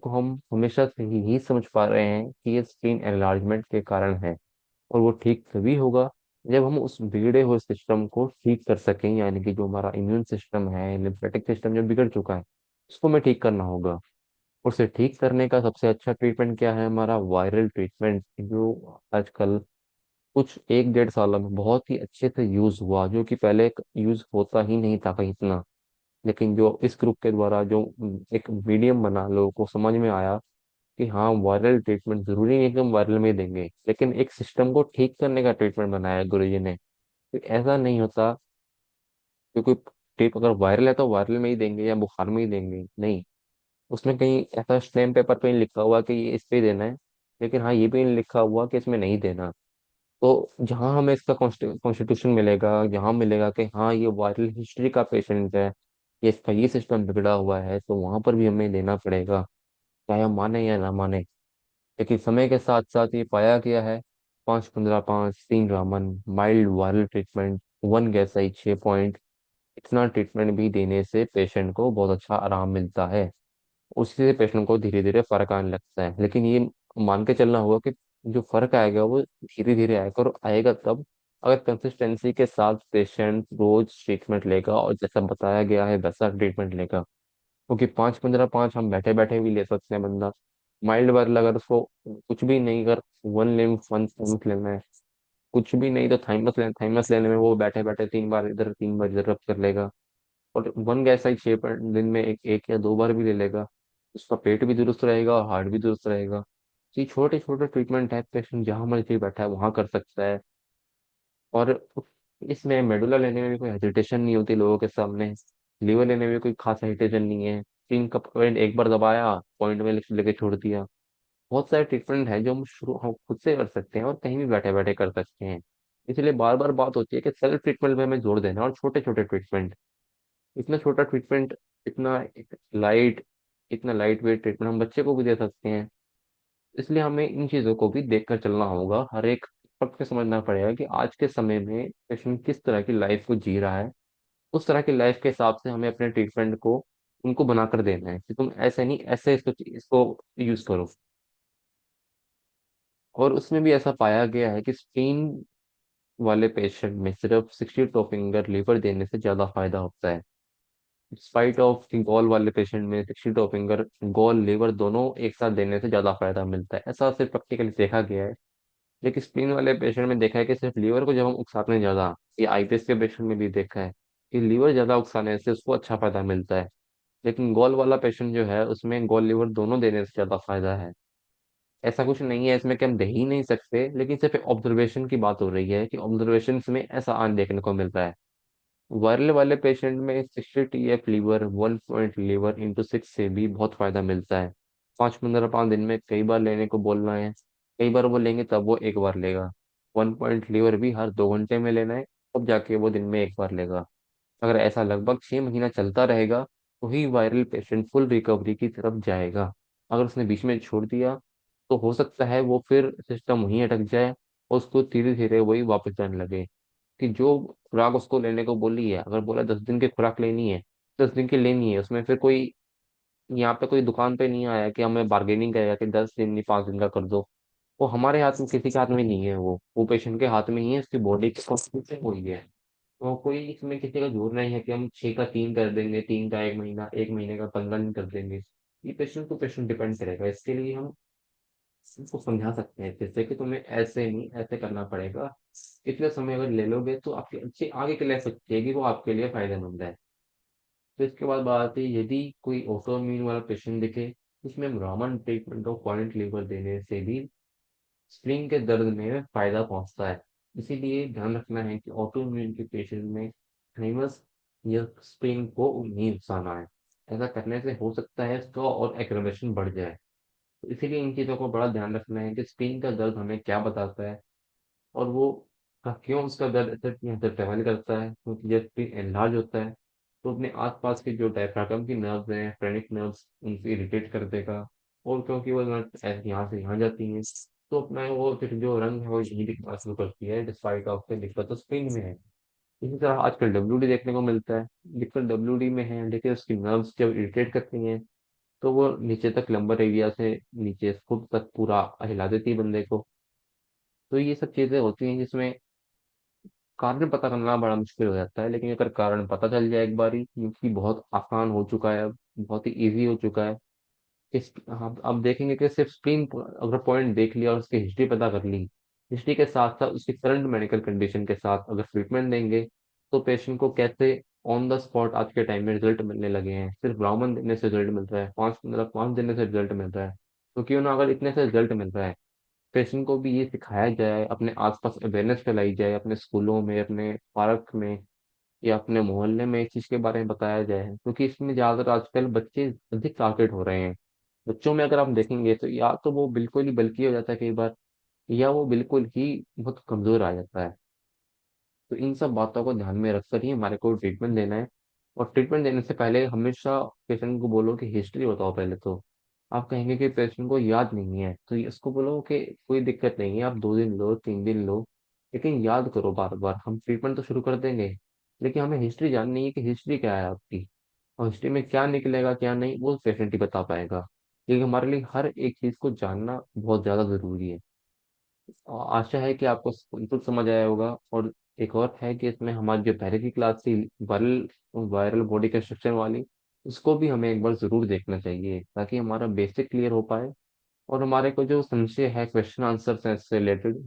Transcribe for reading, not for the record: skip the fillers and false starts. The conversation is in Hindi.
को हम हमेशा से ही यही समझ पा रहे हैं कि ये स्क्रीन एनलार्जमेंट के कारण है। और वो ठीक तभी होगा जब हम उस बिगड़े हुए सिस्टम को ठीक कर सकें, यानी कि जो हमारा इम्यून सिस्टम है, लिम्फेटिक सिस्टम जो बिगड़ चुका है, उसको हमें ठीक करना होगा। उसे ठीक करने का सबसे अच्छा ट्रीटमेंट क्या है? हमारा वायरल ट्रीटमेंट, जो आजकल कुछ एक डेढ़ सालों में बहुत ही अच्छे से यूज हुआ, जो कि पहले यूज होता ही नहीं था कहीं इतना। लेकिन जो इस ग्रुप के द्वारा जो एक मीडियम बना, लोगों को समझ में आया कि हाँ, वायरल ट्रीटमेंट जरूरी नहीं है कि हम वायरल में ही देंगे, लेकिन एक सिस्टम को ठीक करने का ट्रीटमेंट बनाया गुरुजी ने। तो ऐसा नहीं होता कि कोई टेप अगर वायरल है तो वायरल में ही देंगे या बुखार में ही देंगे, नहीं। उसमें कहीं ऐसा स्टैम्प पेपर पे नहीं लिखा हुआ कि ये इस पे ही देना है, लेकिन हाँ, ये भी नहीं लिखा हुआ कि इसमें नहीं देना। तो जहाँ हमें इसका कॉन्स्टिट्यूशन मिलेगा, जहाँ मिलेगा कि हाँ, ये वायरल हिस्ट्री का पेशेंट है, ये इसका ये सिस्टम बिगड़ा हुआ है, तो वहां पर भी हमें देना पड़ेगा, चाहे हम माने या ना माने। लेकिन समय के साथ साथ ये पाया गया है, 5-15-5-3 Raman mild viral treatment, 1 गैसाई 6 point, इतना ट्रीटमेंट भी देने से पेशेंट को बहुत अच्छा आराम मिलता है। उसी से पेशेंट को धीरे धीरे फर्क आने लगता है। लेकिन ये मान के चलना होगा कि जो फर्क आएगा वो धीरे धीरे आएगा, और आएगा तब अगर कंसिस्टेंसी के साथ पेशेंट रोज ट्रीटमेंट लेगा और जैसा बताया गया है वैसा ट्रीटमेंट लेगा। क्योंकि 5-15-5 हम बैठे बैठे भी ले सकते हैं बंदा। माइल्ड वायरल अगर उसको कुछ भी नहीं कर, 1 लिम्फ 1 थम्स लेना है, कुछ भी नहीं तो थाइमस लेने में वो बैठे बैठे 3 बार इधर 3 बार इधर रब कर लेगा। और 1 गैस 6 दिन में एक या 2 बार भी ले लेगा, उसका पेट भी दुरुस्त रहेगा और हार्ट भी दुरुस्त रहेगा। तो ये छोटे छोटे ट्रीटमेंट है, पेशेंट जहाँ मर्जी बैठा है वहां कर सकता है। और इसमें मेडुला लेने में भी कोई हेजिटेशन नहीं होती लोगों के सामने, लीवर लेने में भी कोई खास हेजिटेशन नहीं है। पिन का पॉइंट एक बार दबाया, पॉइंट में लेके छोड़ दिया। बहुत सारे ट्रीटमेंट है जो हम खुद से कर सकते हैं और कहीं भी बैठे बैठे कर सकते हैं। इसलिए बार बार बात होती है कि सेल्फ ट्रीटमेंट में हमें जोर देना है, और छोटे छोटे ट्रीटमेंट, इतना छोटा ट्रीटमेंट, इतना लाइट इतना लाइट वेट ट्रीटमेंट हम बच्चे को भी दे सकते हैं। इसलिए हमें इन चीज़ों को भी देखकर चलना होगा। हर एक वक्त को समझना पड़ेगा कि आज के समय में पेशेंट किस तरह की लाइफ को जी रहा है, उस तरह की लाइफ के हिसाब से हमें अपने ट्रीटमेंट को उनको बनाकर देना है कि तुम ऐसे नहीं, ऐसे इसको यूज करो। और उसमें भी ऐसा पाया गया है कि स्पेन वाले पेशेंट में सिर्फ 60 टॉपिंगर लीवर देने से ज्यादा फायदा होता है, स्पाइट ऑफ गॉल वाले पेशेंट में 60 टॉपिंगर गॉल लीवर दोनों एक साथ देने से ज्यादा फायदा मिलता है। ऐसा सिर्फ प्रैक्टिकली देखा गया है। लेकिन स्प्लीन वाले पेशेंट में देखा है कि सिर्फ लीवर को जब हम उकसाते हैं ज्यादा, ये आईबीएस के पेशेंट में भी देखा है कि लीवर ज्यादा उकसाने से उसको अच्छा फायदा मिलता है। लेकिन गॉल वाला पेशेंट जो है उसमें गॉल लीवर दोनों देने से ज्यादा फायदा है। ऐसा कुछ नहीं है इसमें कि हम दे ही नहीं सकते, लेकिन सिर्फ ऑब्जर्वेशन की बात हो रही है कि ऑब्जर्वेशन में ऐसा आन देखने को मिल रहा है। वायरल वाले पेशेंट में 60 TF लीवर 1 पॉइंट लीवर × 6 से भी बहुत फायदा मिलता है। 5-15-5 दिन में कई बार लेने को बोलना है, कई बार वो लेंगे तब वो एक बार लेगा। 1 पॉइंट लीवर भी हर 2 घंटे में लेना है, तब जाके वो दिन में एक बार लेगा। अगर ऐसा लगभग 6 महीना चलता रहेगा तो ही वायरल पेशेंट फुल रिकवरी की तरफ जाएगा। अगर उसने बीच में छोड़ दिया तो हो सकता है वो फिर सिस्टम वहीं अटक जाए और उसको धीरे धीरे वही वापस जाने लगे। कि जो खुराक उसको लेने को बोली है, अगर बोला 10 दिन की खुराक लेनी है, 10 दिन की लेनी है, उसमें फिर कोई यहाँ पे कोई दुकान पे नहीं आया कि हमें बार्गेनिंग करेगा कि 10 दिन नहीं 5 दिन का कर दो। वो हमारे हाथ में, किसी के हाथ में नहीं है, वो पेशेंट के हाथ में ही है, उसकी बॉडी की कॉन्स्टिट्यूशन हुई है। तो कोई इसमें किसी का जोर नहीं है कि हम 6 का 3 कर देंगे, 3 का 1 महीना, 1 महीने का 15 दिन कर देंगे। ये पेशेंट टू पेशेंट डिपेंड करेगा। इसके लिए हम उसको समझा सकते हैं जैसे कि तुम्हें ऐसे नहीं ऐसे करना पड़ेगा। इतने समय अगर ले लोगे तो आपकी अच्छी आगे की लाइफ अच्छी रहेगी, वो आपके लिए फायदेमंद है। तो इसके बाद बात आती है, यदि कोई ऑटो इम्यून वाला पेशेंट दिखे, उसमें हम रामन ट्रीटमेंट ऑफ पॉइंट लीवर देने से भी स्प्लिन के दर्द में फायदा पहुंचता है। इसीलिए ध्यान रखना है कि ऑटो इम्यून के पेशेंट में थैमस या स्प्लिन को नहीं नुकसाना है। ऐसा करने से हो सकता है इसका और एग्रेवेशन बढ़ जाए। तो इसीलिए इन चीज़ों को बड़ा ध्यान रखना है कि स्प्लिन का दर्द हमें क्या बताता है, और वो क्यों उसका दर्द यहाँ से ट्रेवल करता है। क्योंकि जब स्प्लीन एनलार्ज होता है तो अपने आसपास के जो डायफ्रागम की नर्व्स हैं, फ्रेनिक नर्व्स, उनको इरिटेट कर देगा। और क्योंकि वो नर्व्स यहाँ से यहाँ जाती हैं, तो अपना वो फिर जो रंग है वो यही दिखना शुरू करती है, डिस्पाइट ऑफ के दिक्कत तो स्प्लीन में है। इसी तरह आजकल डब्ल्यूडी देखने को मिलता है, दिक्कत डब्ल्यूडी में है, लेकिन उसकी नर्व्स जब इरिटेट करती हैं तो वो नीचे तक लंबर एरिया से नीचे फुट तक पूरा हिला देती है बंदे को। तो ये सब चीजें होती हैं जिसमें कारण पता करना बड़ा मुश्किल हो जाता है, लेकिन अगर कारण पता चल जाए एक बारी, क्योंकि बहुत आसान हो चुका है अब, बहुत ही इजी हो चुका है। इस हम अब देखेंगे कि सिर्फ स्क्रीन अगर पॉइंट देख लिया और उसकी हिस्ट्री पता कर ली, हिस्ट्री के साथ साथ उसकी करंट मेडिकल कंडीशन के साथ अगर ट्रीटमेंट देंगे, तो पेशेंट को कैसे ऑन द स्पॉट आज के टाइम में रिजल्ट मिलने लगे हैं। सिर्फ ब्राह्मण देने से रिजल्ट मिल रहा है, 5 दिन से रिजल्ट मिल रहा है। तो क्यों ना, अगर इतने से रिजल्ट मिल रहा है, पेशेंट को भी ये सिखाया जाए, अपने आसपास अवेयरनेस फैलाई जाए, अपने स्कूलों में, अपने पार्क में या अपने मोहल्ले में इस चीज के बारे में बताया जाए, क्योंकि इसमें ज्यादातर आजकल बच्चे अधिक टारगेट हो रहे हैं। बच्चों में अगर आप देखेंगे तो या तो वो बिल्कुल ही बल्की हो जाता है कई बार, या वो बिल्कुल ही बहुत कमजोर आ जाता है। तो इन सब बातों को ध्यान में रखकर ही हमारे को ट्रीटमेंट देना है। और ट्रीटमेंट देने से पहले हमेशा पेशेंट को बोलो कि हिस्ट्री बताओ पहले तो। आप कहेंगे कि पेशेंट को याद नहीं है, तो इसको बोलो कि कोई दिक्कत नहीं है, आप 2 दिन लो, 3 दिन लो, लेकिन याद करो बार बार। हम ट्रीटमेंट तो शुरू कर देंगे, लेकिन हमें हिस्ट्री जाननी है कि हिस्ट्री क्या है आपकी, और हिस्ट्री में क्या निकलेगा क्या नहीं वो पेशेंट ही बता पाएगा। क्योंकि हमारे लिए हर एक चीज को जानना बहुत ज्यादा जरूरी है। आशा है कि आपको बिल्कुल समझ आया होगा। और एक और है कि इसमें हमारी जो पहले की क्लास थी, वायरल वायरल बॉडी कंस्ट्रक्शन वाली, उसको भी हमें एक बार जरूर देखना चाहिए, ताकि हमारा बेसिक क्लियर हो पाए और हमारे को जो संशय है, क्वेश्चन आंसर से रिलेटेड,